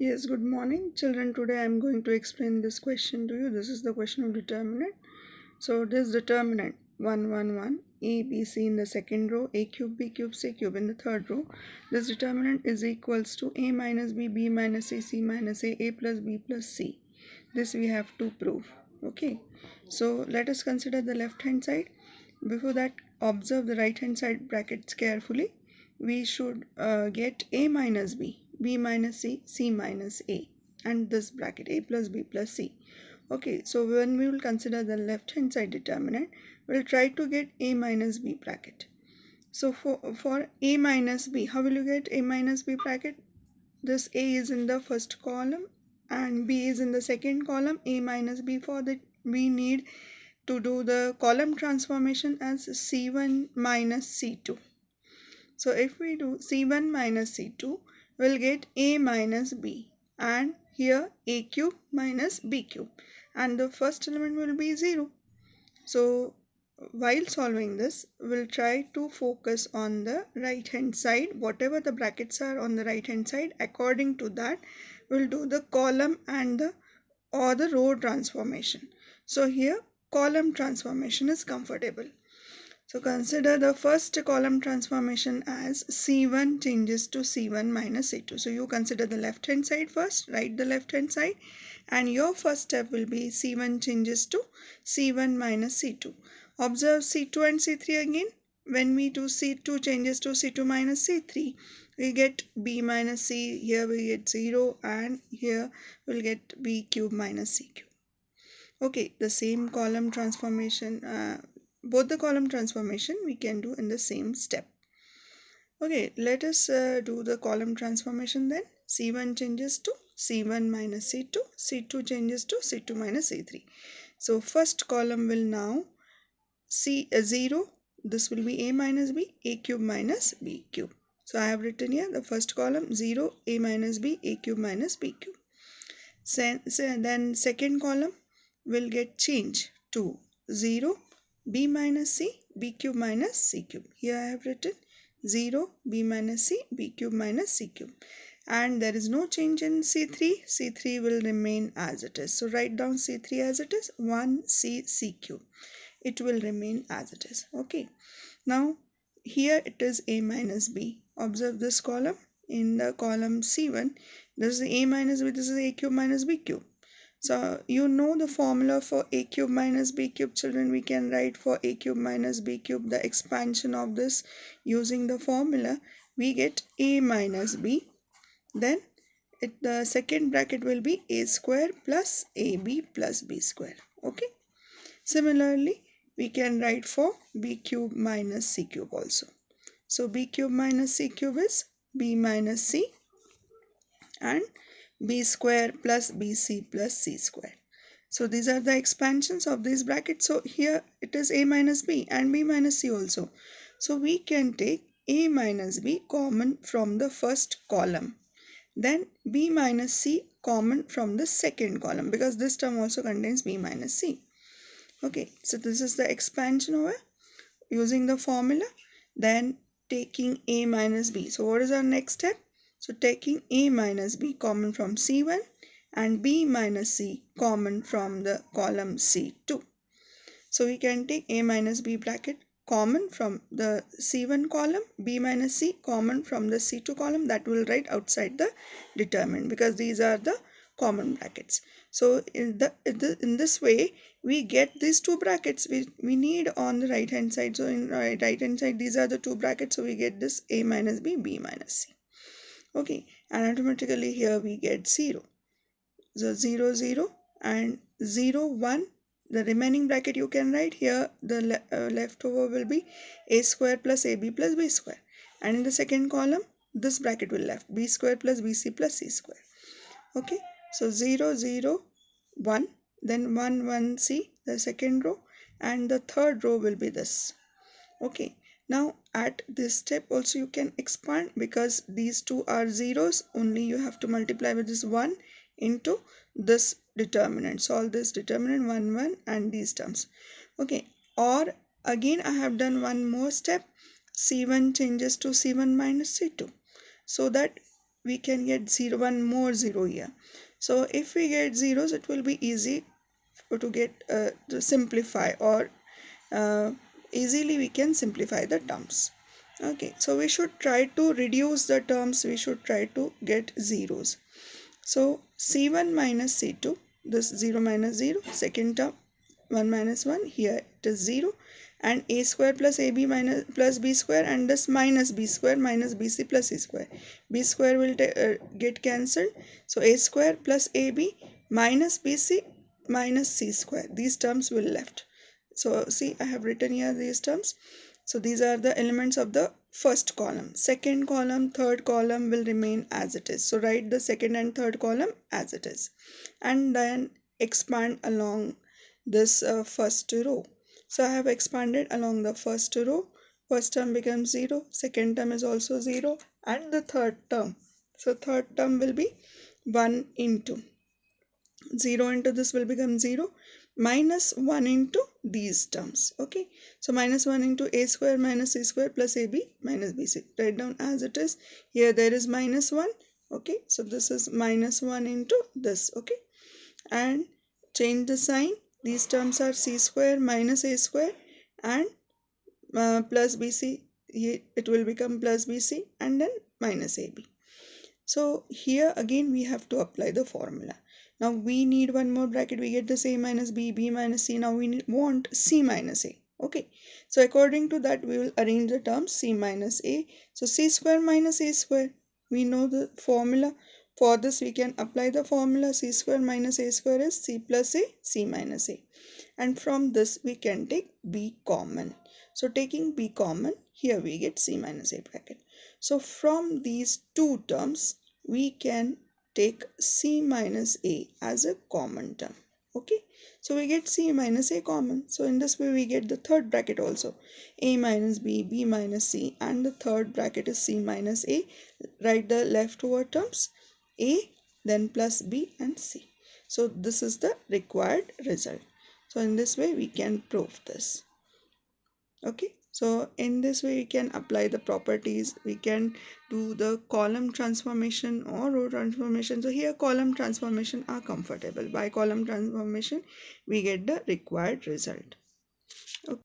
Yes, good morning, children. Today I am going to explain this question to you. This is the question of determinant. So, this determinant 1, 1, 1, A, B, C in the second row, A cube, B cube, C cube in the third row. This determinant is equals to A minus B, B minus C, C minus A plus B plus C. This we have to prove. Okay. So, let us consider the left hand side. Before that, observe the right hand side brackets carefully. We should get A minus B, B minus C, C minus A, and this bracket A plus B plus C. Okay, so when we will consider the left hand side determinant, we'll try to get A minus B bracket. So for A minus B, how will you get A minus B bracket? This A is in the first column and B is in the second column. A minus B, for that we need to do the column transformation as C1 minus C2. So if we do C1 minus C2, we'll get A minus B, and here A cube minus B cube, and the first element will be 0. So while solving this, we'll try to focus on the right hand side. Whatever the brackets are on the right hand side, according to that we'll do the column and the row transformation. So here column transformation is comfortable. So consider the first column transformation as C1 changes to C1 minus C2. So you consider the left hand side first, write the left hand side, and your first step will be C1 changes to C1 minus C2. Observe C2 and C3 again. When we do C2 changes to C2 minus C3, we get B minus C, here we get 0, and here we'll get B cube minus C cube. Okay, the same column transformation, both the column transformation we can do in the same step. Okay, let us do the column transformation then. C1 changes to C1 minus C2, C2 changes to C2 minus C3. So first column will now C 0, this will be A minus B, A cube minus B cube. So I have written here the first column 0, A minus B, A cube minus B cube. Then second column will get changed to 0, B minus C, B cube minus C cube. Here I have written 0, B minus C, B cube minus C cube. And there is no change in C3. C3 will remain as it is. So write down C3 as it is, 1C C cube. It will remain as it is. Okay. Now here it is A minus B. Observe this column. In the column C1, this is A minus B, this is A cube minus B cube. So you know the formula for A cube minus B cube, children. We can write for A cube minus B cube the expansion of this using the formula. We get A minus B. Then the second bracket will be A square plus AB plus B square. Okay. Similarly, we can write for B cube minus C cube also. So B cube minus C cube is B minus C and B square plus BC plus C square. So these are the expansions of these brackets. So here it is A minus B and B minus C also. So we can take A minus B common from the first column. Then B minus C common from the second column, because this term also contains B minus C. Okay, so this is the expansion over using the formula. Then taking A minus B. So what is our next step? So taking A minus B common from C1 and B minus C common from the column C2. So we can take A minus B bracket common from the C1 column, B minus C common from the C2 column. That will write outside the determinant, because these are the common brackets. So in this way we get these two brackets we need on the right hand side. So in right hand side these are the two brackets, so we get this A minus B, B minus C. Okay, and automatically here we get 0. So 0, 0 and 0, 1. The remaining bracket you can write here, the leftover will be A square plus AB plus B square, and in the second column this bracket will left, B square plus BC plus C square. Okay, so 0, 0, 1, then 1, 1, C, the second row, and the third row will be this. Okay, now at this step also you can expand, because these two are zeros, only you have to multiply with this 1 into this determinant. Solve this determinant 1, 1 and these terms. Okay, or again I have done one more step. C1 changes to C1 minus C2, so that we can get 0, one more 0 here. So if we get zeros, it will be easy to get to simplify, or uh, easily we can simplify the terms. Okay, so we should try to reduce the terms, we should try to get zeros. So c1 minus c2, this 0 minus 0, second term 1 minus 1, here it is 0, and a square plus ab minus plus b square, and this minus b square minus bc plus c square. B square will get cancelled, so a square plus ab minus bc minus c square, these terms will left. So see, I have written here these terms. So these are the elements of the first column. Second column, third column will remain as it is. So write the second and third column as it is, and then expand along this first row. So I have expanded along the first row. First term becomes 0, second term is also 0, and the third term. So third term will be 1 into 0 into this will become 0, minus 1 into these terms. Okay, so minus 1 into a square minus c square plus ab minus bc. Write down as it is. Here there is minus 1. Okay, so this is minus 1 into this. Okay, and change the sign. These terms are c square minus a square and plus bc. Here it will become plus bc and then minus ab. So here again we have to apply the formula. Now we need one more bracket. We get this a minus b, b minus c. Now we want c minus a. Okay, so according to that we will arrange the terms c minus a. So c square minus a square. We know the formula. For this we can apply the formula. C square minus a square is c plus a, c minus a. And from this we can take b common. So taking b common, here we get c minus a bracket. So from these two terms we can take c minus a as a common term. Okay, so we get c minus a common. So in this way we get the third bracket also, a minus b, b minus c, and the third bracket is c minus a. Write the leftover terms, a, then plus b and c. So this is the required result. So in this way we can prove this. Okay, so in this way we can apply the properties. We can do the column transformation or row transformation. So here column transformation are comfortable. By column transformation we get the required result. Okay.